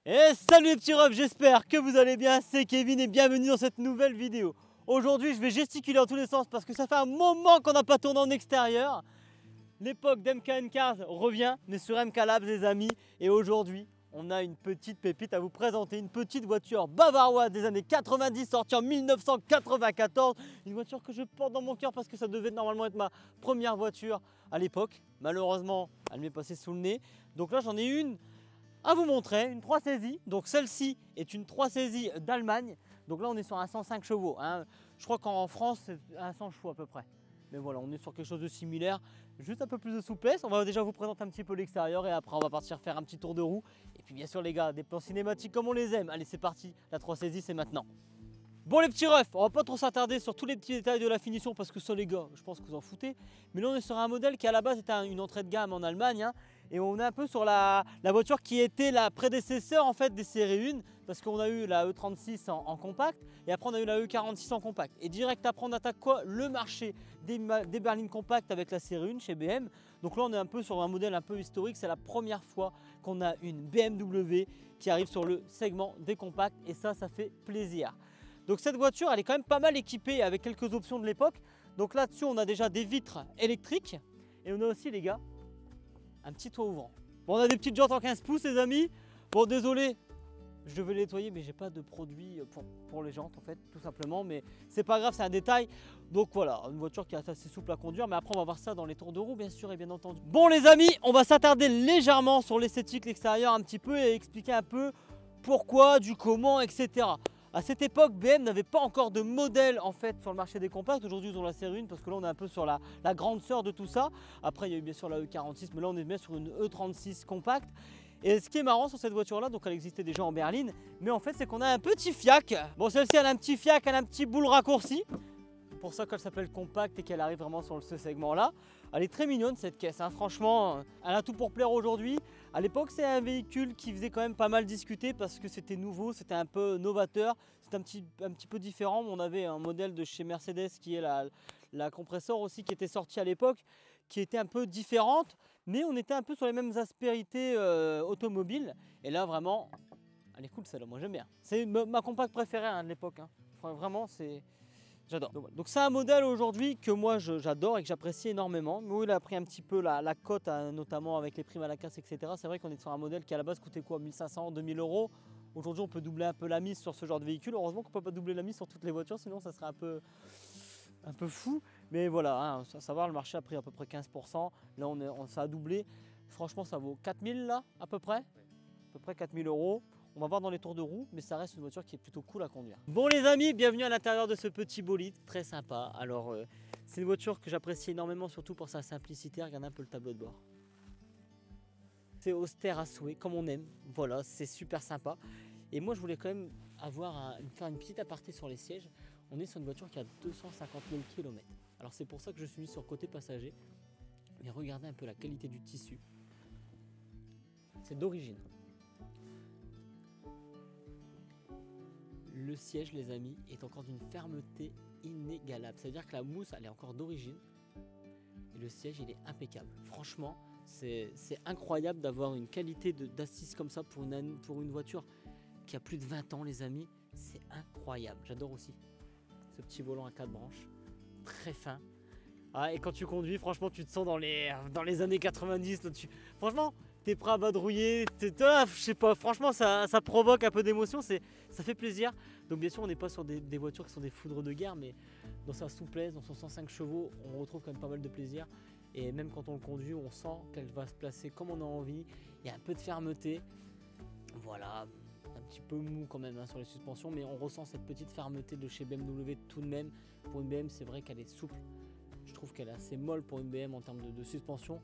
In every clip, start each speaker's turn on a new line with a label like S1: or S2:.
S1: Et salut les petits refs, j'espère que vous allez bien, c'est Kevin et bienvenue dans cette nouvelle vidéo. Aujourd'hui je vais gesticuler en tous les sens parce que ça fait un moment qu'on n'a pas tourné en extérieur. L'époque d'MKN Cars revient, mais sur MK Labs les amis. Et aujourd'hui on a une petite pépite à vous présenter, une petite voiture bavaroise des années 90 sortie en 1994. Une voiture que je porte dans mon cœur parce que ça devait normalement être ma première voiture à l'époque. Malheureusement elle m'est passée sous le nez. Donc là j'en ai une à vous montrer, une 3 saisie. Donc celle-ci est une 3 saisie d'Allemagne. Donc là on est sur un 105 chevaux. Hein. Je crois qu'en France c'est un 100 chevaux à peu près. Mais voilà, on est sur quelque chose de similaire, juste un peu plus de souplesse. On va déjà vous présenter un petit peu l'extérieur et après on va partir faire un petit tour de roue. Et puis bien sûr les gars, des plans cinématiques comme on les aime. Allez c'est parti, la 3 saisie c'est maintenant. Bon les petits refs, on va pas trop s'attarder sur tous les petits détails de la finition parce que ça les gars, je pense que vous en foutez. Mais là on est sur un modèle qui à la base était une entrée de gamme en Allemagne. Hein, et on est un peu sur la voiture qui était la prédécesseur en fait des séries 1. Parce qu'on a eu la E36 en compact et après on a eu la E46 en compact. Et direct après on attaque quoi? Le marché des berlines compactes avec la série 1 chez BM. Donc là on est un peu sur un modèle un peu historique, c'est la première fois qu'on a une BMW qui arrive sur le segment des compacts et ça fait plaisir. Donc cette voiture elle est quand même pas mal équipée avec quelques options de l'époque. Donc là-dessus on a déjà des vitres électriques et on a aussi les gars un petit toit ouvrant. Bon on a des petites jantes en 15 pouces les amis. Bon désolé, je devais les nettoyer mais j'ai pas de produit pour les jantes en fait tout simplement. Mais c'est pas grave, c'est un détail. Donc voilà, une voiture qui est assez souple à conduire. Mais après on va voir ça dans les tours de roue bien sûr et bien entendu. Bon les amis, on va s'attarder légèrement sur l'esthétique, l'extérieur un petit peu et expliquer un peu pourquoi, du comment, etc. À cette époque, BM n'avait pas encore de modèle en fait sur le marché des compacts. Aujourd'hui, ils ont la série 1 parce que là, on est un peu sur la grande sœur de tout ça. Après, il y a eu bien sûr la E46, mais là, on est bien sur une E36 compacte. Et ce qui est marrant sur cette voiture-là, donc elle existait déjà en berline, mais en fait, c'est qu'on a un petit fiac. Bon, celle-ci, elle a un petit fiac, elle a un petit boule raccourci. C'est pour ça qu'elle s'appelle compacte et qu'elle arrive vraiment sur ce segment-là. Elle est très mignonne cette caisse, hein. Franchement, elle a tout pour plaire aujourd'hui. À l'époque, c'est un véhicule qui faisait quand même pas mal discuter parce que c'était nouveau, c'était un peu novateur, c'était un petit peu différent. On avait un modèle de chez Mercedes qui est la compresseur aussi qui était sortie à l'époque, qui était un peu différente, mais on était un peu sur les mêmes aspérités automobiles. Et là, vraiment, elle est cool celle-là, moi j'aime bien. C'est ma compacte préférée hein, de l'époque. Hein. Enfin, vraiment, c'est... J'adore. Donc c'est un modèle aujourd'hui que moi j'adore et que j'apprécie énormément. Mais où il a pris un petit peu la cote, notamment avec les primes à la casse, etc. C'est vrai qu'on est sur un modèle qui à la base coûtait quoi, 1500, 2000 euros. Aujourd'hui on peut doubler un peu la mise sur ce genre de véhicule. Heureusement qu'on ne peut pas doubler la mise sur toutes les voitures, sinon ça serait un peu fou. Mais voilà, hein, à savoir le marché a pris à peu près 15%. Là ça a doublé. Franchement ça vaut 4000 là à peu près. À peu près 4000 euros. On va voir dans les tours de roue, mais ça reste une voiture qui est plutôt cool à conduire. Bon les amis, bienvenue à l'intérieur de ce petit bolide, très sympa. Alors c'est une voiture que j'apprécie énormément, surtout pour sa simplicité. Regardez un peu le tableau de bord. C'est austère à souhait, comme on aime. Voilà, c'est super sympa. Et moi je voulais quand même faire une petite aparté sur les sièges. On est sur une voiture qui a 250 000 km. Alors c'est pour ça que je suis mis sur côté passager. Mais regardez un peu la qualité du tissu. C'est d'origine. Le siège les amis est encore d'une fermeté inégalable. Ça veut dire que la mousse elle est encore d'origine. Et le siège il est impeccable. Franchement c'est incroyable d'avoir une qualité d'assise comme ça pour une voiture qui a plus de 20 ans les amis. C'est incroyable. J'adore aussi ce petit volant à 4 branches. Très fin. Ah, et quand tu conduis franchement tu te sens dans les années 90. Franchement t'es prêt à vadrouiller, je sais pas, franchement ça provoque un peu d'émotion, ça fait plaisir. Donc bien sûr on n'est pas sur des voitures qui sont des foudres de guerre, mais dans sa souplesse, dans son 105 chevaux, on retrouve quand même pas mal de plaisir. Et même quand on le conduit, on sent qu'elle va se placer comme on a envie, il y a un peu de fermeté, voilà, un petit peu mou quand même hein, sur les suspensions, mais on ressent cette petite fermeté de chez BMW tout de même. Pour une BM c'est vrai qu'elle est souple, je trouve qu'elle est assez molle pour une BM en termes de suspension.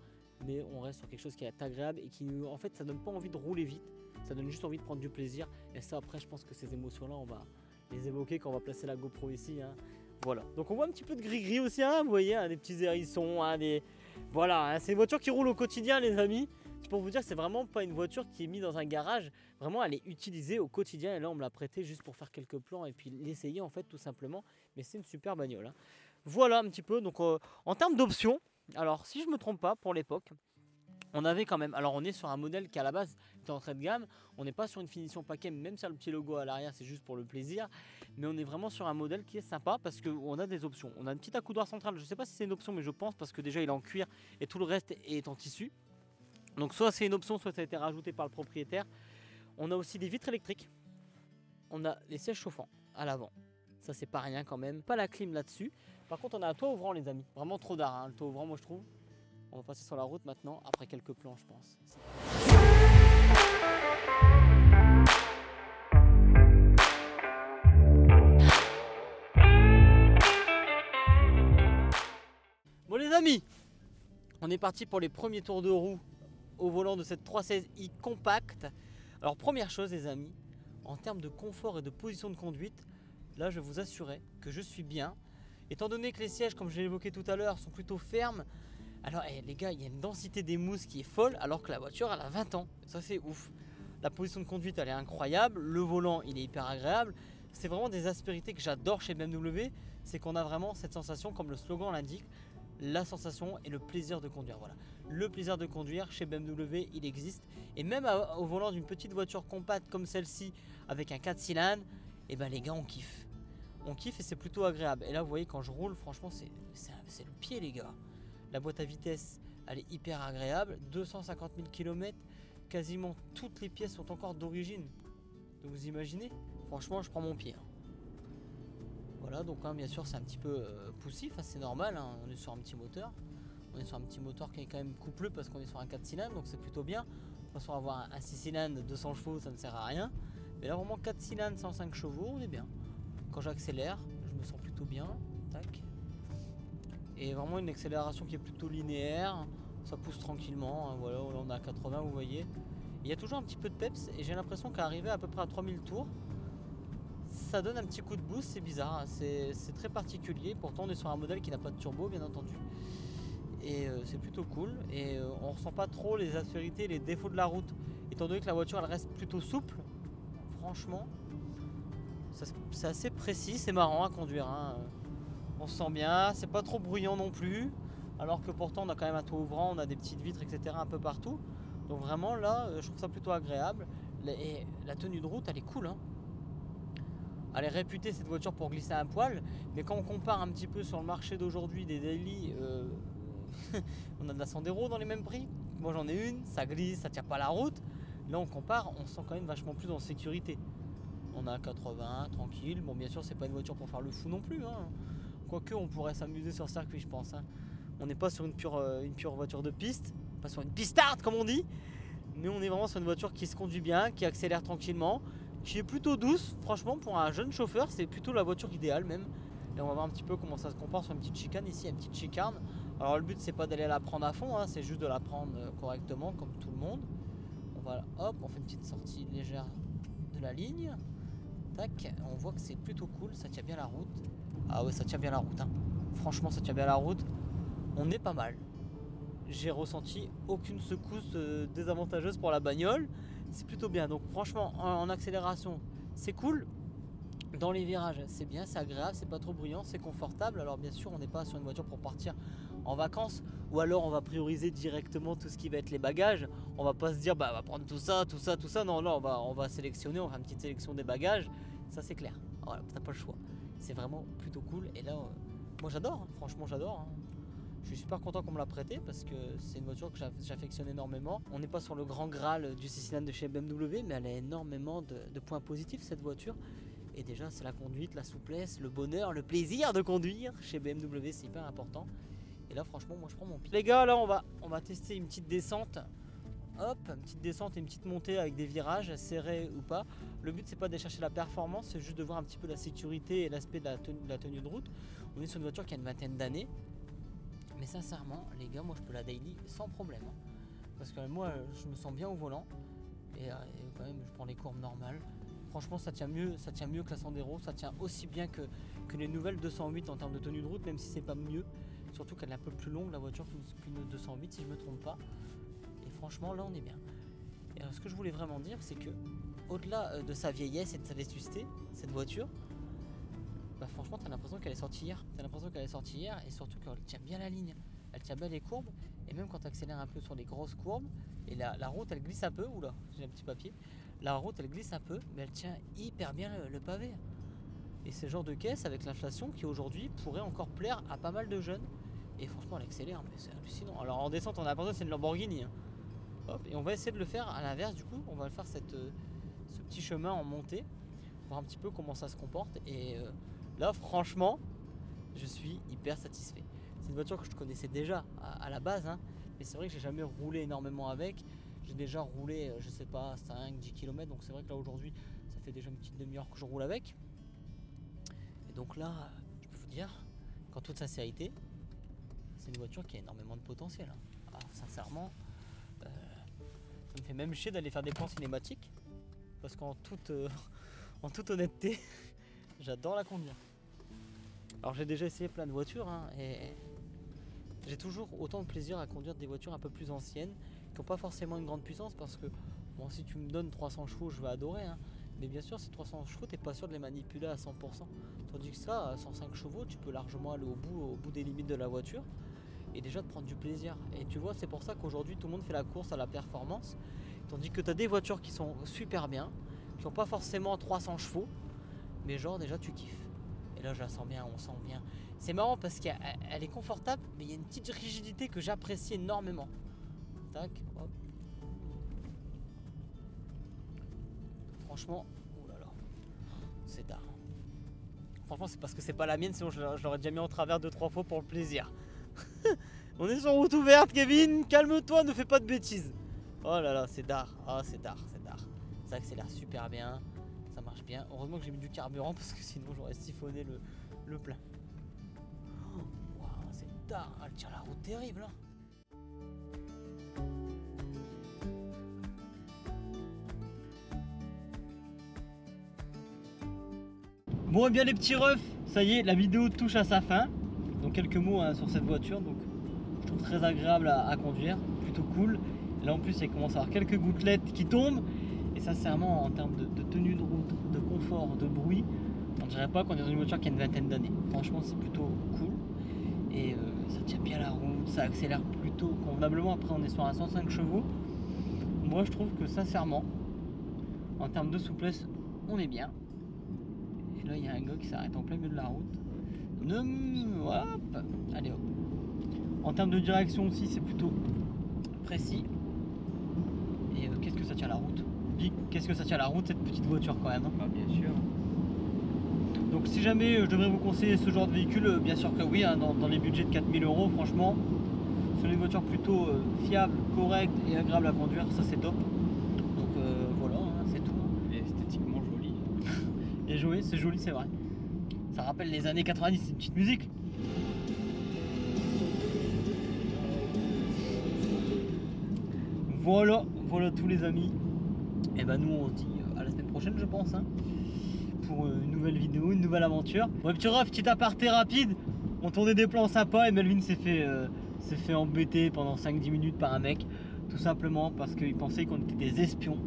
S1: Mais on reste sur quelque chose qui est agréable et qui en fait ça donne pas envie de rouler vite, ça donne juste envie de prendre du plaisir. Et ça après je pense que ces émotions là on va les évoquer quand on va placer la GoPro ici hein. Voilà, donc on voit un petit peu de gris-gris aussi hein, vous voyez hein, des petits hérissons hein, voilà hein, c'est une voiture qui roule au quotidien les amis. C'est pour vous dire que c'est vraiment pas une voiture qui est mise dans un garage, vraiment elle est utilisée au quotidien. Et là on me l'a prêtée juste pour faire quelques plans et puis l'essayer en fait tout simplement. Mais c'est une super bagnole hein. Voilà un petit peu donc en termes d'options. Alors si je me trompe pas pour l'époque, On avait quand même, alors on est sur un modèle qui à la base était entrée de gamme, on n'est pas sur une finition paquet, même si le petit logo à l'arrière c'est juste pour le plaisir, mais on est vraiment sur un modèle qui est sympa parce qu'on a des options. On a une petite accoudoir centrale, je ne sais pas si c'est une option mais je pense parce que déjà il est en cuir et tout le reste est en tissu. Donc soit c'est une option, soit ça a été rajouté par le propriétaire. On a aussi des vitres électriques, on a les sièges chauffants à l'avant, ça c'est pas rien quand même, pas la clim là-dessus. Par contre on a un toit ouvrant les amis, vraiment trop d'art hein, le toit ouvrant moi je trouve. On va passer sur la route maintenant, après quelques plans je pense. Bon les amis, on est parti pour les premiers tours de roue au volant de cette 316i compacte. Alors première chose les amis, en termes de confort et de position de conduite, là je vous assurais que je suis bien. Étant donné que les sièges, comme je l'ai évoqué tout à l'heure, sont plutôt fermes, alors les gars, il y a une densité d'émousse qui est folle alors que la voiture elle a 20 ans, ça c'est ouf. La position de conduite elle est incroyable, le volant il est hyper agréable. C'est vraiment des aspérités que j'adore chez BMW, c'est qu'on a vraiment cette sensation comme le slogan l'indique, la sensation et le plaisir de conduire. Voilà, le plaisir de conduire chez BMW il existe et même au volant d'une petite voiture compacte comme celle-ci avec un 4 cylindres, et ben les gars on kiffe. On kiffe et c'est plutôt agréable. Et là vous voyez quand je roule franchement c'est le pied les gars. La boîte à vitesse, elle est hyper agréable. 250 000 km, quasiment toutes les pièces sont encore d'origine. Donc vous imaginez, franchement, je prends mon pied. Voilà, donc hein, bien sûr, c'est un petit peu poussif, hein, c'est normal. Hein, on est sur un petit moteur. On est sur un petit moteur qui est quand même coupleux parce qu'on est sur un 4 cylindres, donc c'est plutôt bien. De toute façon, avoir un 6 cylindres, 200 chevaux, ça ne sert à rien. Mais là, vraiment 4 cylindres, 105 chevaux, on est bien. Quand j'accélère, je me sens plutôt bien. Tac. Et vraiment une accélération qui est plutôt linéaire, ça pousse tranquillement, hein, voilà, on est à 80 vous voyez. Il y a toujours un petit peu de peps et j'ai l'impression qu'arriver à peu près à 3000 tours, ça donne un petit coup de boost, c'est bizarre, hein, c'est très particulier, pourtant on est sur un modèle qui n'a pas de turbo bien entendu. Et c'est plutôt cool et on ressent pas trop les aspérités, les défauts de la route, étant donné que la voiture elle reste plutôt souple, franchement, c'est assez précis, c'est marrant à conduire. Hein. On se sent bien, c'est pas trop bruyant non plus, alors que pourtant on a quand même un toit ouvrant, on a des petites vitres etc un peu partout. Donc vraiment là je trouve ça plutôt agréable. Et la tenue de route elle est cool hein. Elle est réputée cette voiture pour glisser un poil, mais quand on compare un petit peu sur le marché d'aujourd'hui des daily, on a de la Sandero dans les mêmes prix. Moi j'en ai une, ça glisse, ça tient pas la route. Là on compare, on se sent quand même vachement plus en sécurité. On a 80, tranquille, bon bien sûr c'est pas une voiture pour faire le fou non plus hein. Quoique on pourrait s'amuser sur circuit je pense hein. On n'est pas sur une pure voiture de piste, pas sur une pistarde comme on dit, mais on est vraiment sur une voiture qui se conduit bien, qui accélère tranquillement, qui est plutôt douce. Franchement pour un jeune chauffeur c'est plutôt la voiture idéale même. Et on va voir un petit peu comment ça se compare sur une petite chicane. Ici il y a une petite chicane. Alors le but c'est pas d'aller la prendre à fond hein, c'est juste de la prendre correctement comme tout le monde. On va hop, on fait une petite sortie légère de la ligne. Tac, on voit que c'est plutôt cool, ça tient bien la route. Ah ouais ça tient bien la route hein. Franchement ça tient bien la route. On est pas mal. J'ai ressenti aucune secousse désavantageuse pour la bagnole. C'est plutôt bien. Donc franchement en accélération c'est cool. Dans les virages c'est bien, c'est agréable, c'est pas trop bruyant, c'est confortable. Alors bien sûr on n'est pas sur une voiture pour partir en vacances, ou alors on va prioriser directement tout ce qui va être les bagages. On va pas se dire bah on va prendre tout ça, tout ça, tout ça. Non, non, on va sélectionner, on va faire une petite sélection des bagages. Ça c'est clair. Voilà, t'as pas le choix. C'est vraiment plutôt cool. Et là, moi j'adore, hein. Franchement j'adore. Hein. Je suis super content qu'on me l'a prêté parce que c'est une voiture que j'affectionne énormément. On n'est pas sur le grand graal du 6 cylindres de chez BMW, mais elle a énormément de points positifs cette voiture. Et déjà c'est la conduite, la souplesse, le bonheur, le plaisir de conduire chez BMW, c'est hyper important. Et là franchement moi je prends mon pied. Les gars là on va tester une petite descente. Hop, une petite descente et une petite montée avec des virages serrés ou pas. Le but c'est pas d'aller chercher la performance, c'est juste de voir un petit peu la sécurité et l'aspect de la tenue de route. On est sur une voiture qui a une vingtaine d'années. Mais sincèrement les gars moi je peux la daily sans problème. Hein. Parce que moi je me sens bien au volant. Et quand même je prends les courbes normales. Franchement ça tient mieux que la Sandero, ça tient aussi bien que les nouvelles 208 en termes de tenue de route, même si c'est pas mieux. Surtout qu'elle est un peu plus longue la voiture qu'une 208 si je me trompe pas. Et franchement là on est bien. Et alors, ce que je voulais vraiment dire c'est que au-delà de sa vieillesse et de sa vétusté, cette voiture, bah franchement t'as l'impression qu'elle est sortie hier. Et surtout qu'elle tient bien la ligne. Elle tient bien les courbes Et même quand tu accélères un peu sur les grosses courbes, et la route elle glisse un peu, oula, j'ai un petit papier, la route elle glisse un peu, mais elle tient hyper bien le pavé. Et c'est le genre de caisse avec l'inflation qui aujourd'hui pourrait encore plaire à pas mal de jeunes. Et franchement elle accélère, mais c'est hallucinant. Alors en descente on a l'impression que c'est une Lamborghini. Hein. Hop, et on va essayer de le faire à l'inverse du coup, on va le faire ce petit chemin en montée, voir un petit peu comment ça se comporte. Et là franchement, je suis hyper satisfait. C'est une voiture que je connaissais déjà à la base, hein, mais c'est vrai que j'ai jamais roulé énormément avec. J'ai déjà roulé, je sais pas, 5-10 km, donc c'est vrai que là aujourd'hui, ça fait déjà une petite demi-heure que je roule avec. Et donc là, je peux vous dire, qu'en toute sincérité, c'est une voiture qui a énormément de potentiel. Hein. Alors sincèrement, ça me fait même chier d'aller faire des plans cinématiques, parce qu'en toute honnêteté, j'adore la conduire. Alors j'ai déjà essayé plein de voitures, hein, et j'ai toujours autant de plaisir à conduire des voitures un peu plus anciennes qui n'ont pas forcément une grande puissance, parce que bon, si tu me donnes 300 chevaux je vais adorer, hein, mais bien sûr ces 300 chevaux t'es pas sûr de les manipuler à 100%, tandis que ça, à 105 chevaux tu peux largement aller au bout des limites de la voiture et déjà de prendre du plaisir. Et tu vois, c'est pour ça qu'aujourd'hui tout le monde fait la course à la performance, tandis que tu as des voitures qui sont super bien, qui n'ont pas forcément 300 chevaux, mais genre déjà tu kiffes. Et là je la sens bien, on sent bien. C'est marrant parce qu'elle est confortable, mais il y a une petite rigidité que j'apprécie énormément. Tac, hop. Franchement, oh là là, c'est tard. Franchement c'est parce que c'est pas la mienne, sinon je l'aurais déjà mis en travers 2-3 fois pour le plaisir. On est sur route ouverte, Kevin, calme-toi, ne fais pas de bêtises. Oh là là, c'est tard, ah c'est tard. Ça accélère super bien, ça marche bien. Heureusement que j'ai mis du carburant parce que sinon j'aurais siphonné le plein. Oh, wow, c'est tard, elle tient la route terrible. Hein. Bon et bien les petits refs, ça y est, la vidéo touche à sa fin. Donc quelques mots hein, sur cette voiture, donc je trouve très agréable à conduire, plutôt cool. Là en plus il commence à avoir quelques gouttelettes qui tombent. Et sincèrement en termes de tenue de route, de confort, de bruit, on dirait pas qu'on est dans une voiture qui a une vingtaine d'années. Franchement c'est plutôt cool. Et ça tient bien la route, ça accélère plutôt convenablement. Après on est sur un 105 chevaux. Moi je trouve que sincèrement, en termes de souplesse, on est bien. Et là il y a un gars qui s'arrête en plein milieu de la route. Hop, allez hop. En termes de direction aussi c'est plutôt précis. Et qu'est-ce que ça tient la route? Qu'est-ce que ça tient la route cette petite voiture quand même, hein.
S2: Ah, bien sûr.
S1: Donc si jamais je devrais vous conseiller ce genre de véhicule, bien sûr que oui, hein, dans les budgets de 4000 €, franchement, ce sont des voitures plutôt fiables, correctes et agréables à conduire, ça c'est top. Donc voilà, hein, c'est tout.
S2: Et esthétiquement joli.
S1: Et joué, c'est joli, c'est vrai. Ça rappelle les années 90, c'est une petite musique. Voilà tous les amis. Et ben nous on se dit à la semaine prochaine je pense, hein, pour une nouvelle vidéo, une nouvelle aventure. Bon petit ref, petit aparté rapide, on tournait des plans sympas et Melvin s'est fait embêter pendant 5-10 minutes par un mec, tout simplement parce qu'il pensait qu'on était des espions.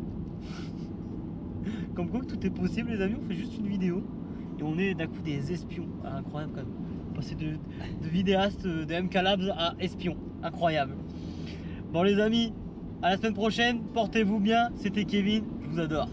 S1: Comme quoi que tout est possible les amis, on fait juste une vidéo et on est d'un coup des espions. Ah, incroyable quand même, passer de vidéaste de MK Labs à espion, incroyable. Bon les amis, à la semaine prochaine, portez-vous bien, c'était Kevin, je vous adore.